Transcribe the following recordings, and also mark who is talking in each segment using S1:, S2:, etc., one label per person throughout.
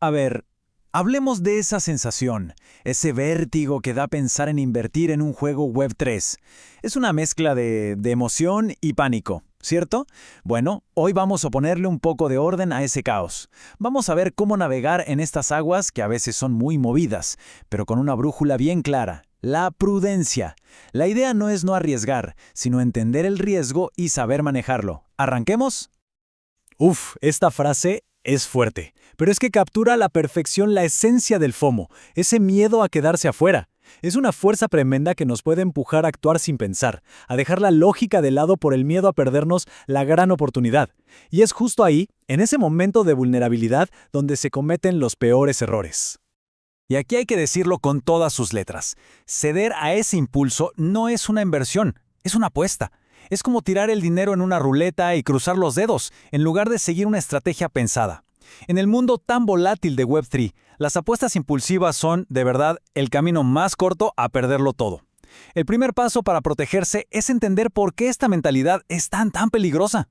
S1: A ver, hablemos de esa sensación, ese vértigo que da pensar en invertir en un juego Web3. Es una mezcla de emoción y pánico, ¿cierto? Bueno, hoy vamos a ponerle un poco de orden a ese caos. Vamos a ver cómo navegar en estas aguas que a veces son muy movidas, pero con una brújula bien clara. La prudencia. La idea no es no arriesgar, sino entender el riesgo y saber manejarlo. ¿Arranquemos? Esta frase es fuerte, pero es que captura a la perfección la esencia del FOMO, ese miedo a quedarse afuera. Es una fuerza tremenda que nos puede empujar a actuar sin pensar, a dejar la lógica de lado por el miedo a perdernos la gran oportunidad. Y es justo ahí, en ese momento de vulnerabilidad, donde se cometen los peores errores. Y aquí hay que decirlo con todas sus letras. Ceder a ese impulso no es una inversión, es una apuesta. Es como tirar el dinero en una ruleta y cruzar los dedos, en lugar de seguir una estrategia pensada. En el mundo tan volátil de Web3, las apuestas impulsivas son, de verdad, el camino más corto a perderlo todo. El primer paso para protegerse es entender por qué esta mentalidad es tan peligrosa.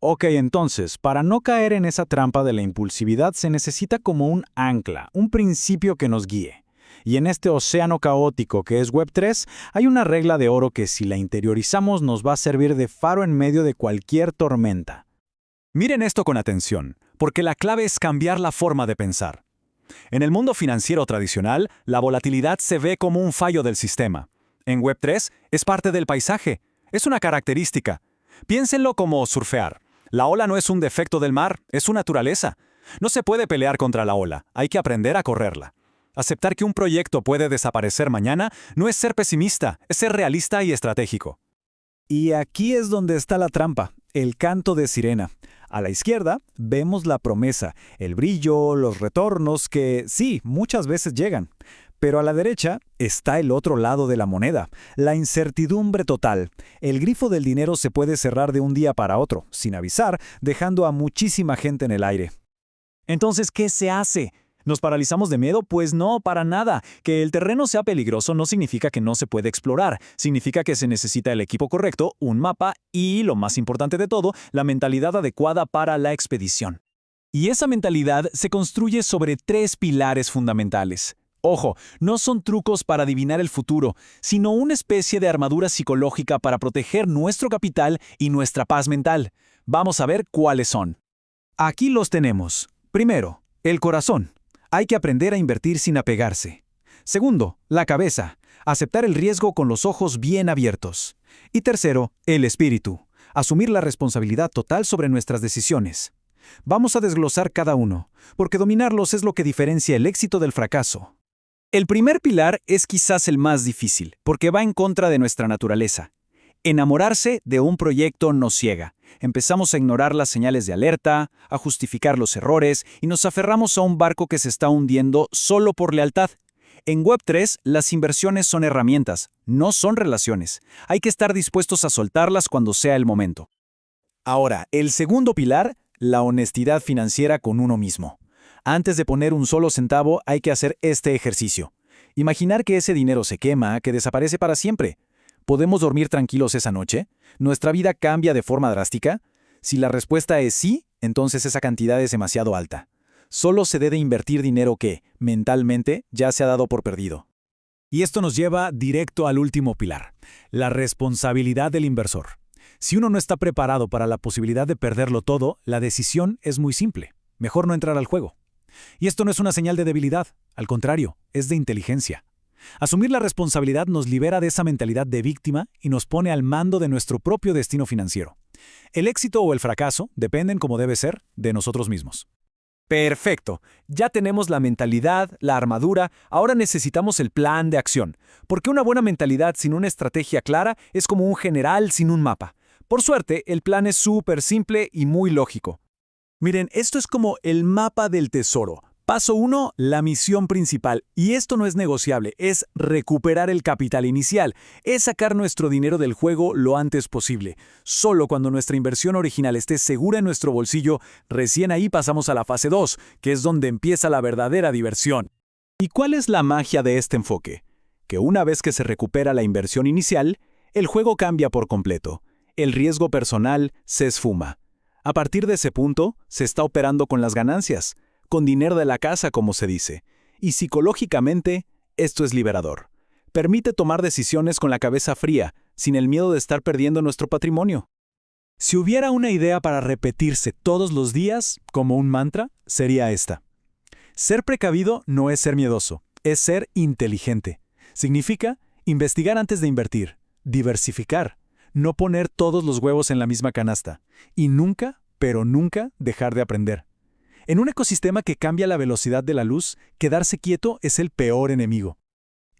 S1: Ok, entonces, para no caer en esa trampa de la impulsividad se necesita como un ancla, un principio que nos guíe. Y en este océano caótico que es Web3, hay una regla de oro que si la interiorizamos nos va a servir de faro en medio de cualquier tormenta. Miren esto con atención, porque la clave es cambiar la forma de pensar. En el mundo financiero tradicional, la volatilidad se ve como un fallo del sistema. En Web3 es parte del paisaje, es una característica. Piénsenlo como surfear. La ola no es un defecto del mar, es su naturaleza. No se puede pelear contra la ola, hay que aprender a correrla. Aceptar que un proyecto puede desaparecer mañana no es ser pesimista, es ser realista y estratégico. Y aquí es donde está la trampa, el canto de sirena. A la izquierda vemos la promesa, el brillo, los retornos que, sí, muchas veces llegan. Pero a la derecha está el otro lado de la moneda, la incertidumbre total. El grifo del dinero se puede cerrar de un día para otro, sin avisar, dejando a muchísima gente en el aire. Entonces, ¿qué se hace? ¿Nos paralizamos de miedo? Pues no, para nada. Que el terreno sea peligroso no significa que no se puede explorar. Significa que se necesita el equipo correcto, un mapa y, lo más importante de todo, la mentalidad adecuada para la expedición. Y esa mentalidad se construye sobre 3 pilares fundamentales. Ojo, no son trucos para adivinar el futuro, sino una especie de armadura psicológica para proteger nuestro capital y nuestra paz mental. Vamos a ver cuáles son. Aquí los tenemos. Primero, el corazón. Hay que aprender a invertir sin apegarse. Segundo, la cabeza. Aceptar el riesgo con los ojos bien abiertos. Y tercero, el espíritu. Asumir la responsabilidad total sobre nuestras decisiones. Vamos a desglosar cada uno, porque dominarlos es lo que diferencia el éxito del fracaso. El primer pilar es quizás el más difícil, porque va en contra de nuestra naturaleza. Enamorarse de un proyecto nos ciega. Empezamos a ignorar las señales de alerta, a justificar los errores y nos aferramos a un barco que se está hundiendo solo por lealtad. En Web3, las inversiones son herramientas, no son relaciones. Hay que estar dispuestos a soltarlas cuando sea el momento. Ahora, el segundo pilar, la honestidad financiera con uno mismo. Antes de poner un solo centavo hay que hacer este ejercicio. Imaginar que ese dinero se quema, que desaparece para siempre. ¿Podemos dormir tranquilos esa noche? ¿Nuestra vida cambia de forma drástica? Si la respuesta es sí, entonces esa cantidad es demasiado alta. Solo se debe invertir dinero que, mentalmente, ya se ha dado por perdido. Y esto nos lleva directo al último pilar, la responsabilidad del inversor. Si uno no está preparado para la posibilidad de perderlo todo, la decisión es muy simple. Mejor no entrar al juego. Y esto no es una señal de debilidad, al contrario, es de inteligencia. Asumir la responsabilidad nos libera de esa mentalidad de víctima y nos pone al mando de nuestro propio destino financiero. El éxito o el fracaso dependen, como debe ser, de nosotros mismos. Perfecto, ya tenemos la mentalidad, la armadura, ahora necesitamos el plan de acción, porque una buena mentalidad sin una estrategia clara es como un general sin un mapa. Por suerte, el plan es súper simple y muy lógico. Miren, esto es como el mapa del tesoro. Paso 1, la misión principal. Y esto no es negociable, es recuperar el capital inicial. Es sacar nuestro dinero del juego lo antes posible. Solo cuando nuestra inversión original esté segura en nuestro bolsillo, recién ahí pasamos a la fase 2, que es donde empieza la verdadera diversión. ¿Y cuál es la magia de este enfoque? Que una vez que se recupera la inversión inicial, el juego cambia por completo. El riesgo personal se esfuma. A partir de ese punto, se está operando con las ganancias.
S2: con dinero de la casa, como se dice. Y psicológicamente, esto es liberador. Permite tomar decisiones con la cabeza fría, sin el miedo de estar perdiendo nuestro patrimonio.
S1: Si hubiera una idea para repetirse todos los días, como un mantra, sería esta. Ser precavido no es ser miedoso, es ser inteligente. Significa investigar antes de invertir, diversificar, no poner todos los huevos en la misma canasta y nunca, pero nunca, dejar de aprender. En un ecosistema que cambia la velocidad de la luz, quedarse quieto es el peor enemigo.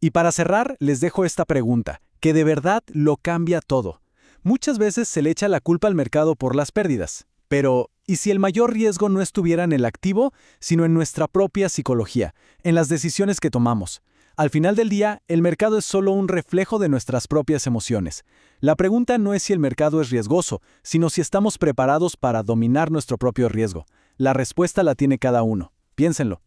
S1: Y para cerrar, les dejo esta pregunta, que de verdad lo cambia todo. Muchas veces se le echa la culpa al mercado por las pérdidas. Pero, ¿y si el mayor riesgo no estuviera en el activo, sino en nuestra propia psicología, en las decisiones que tomamos? Al final del día, el mercado es solo un reflejo de nuestras propias emociones. La pregunta no es si el mercado es riesgoso, sino si estamos preparados para dominar nuestro propio riesgo. La respuesta la tiene cada uno. Piénsenlo.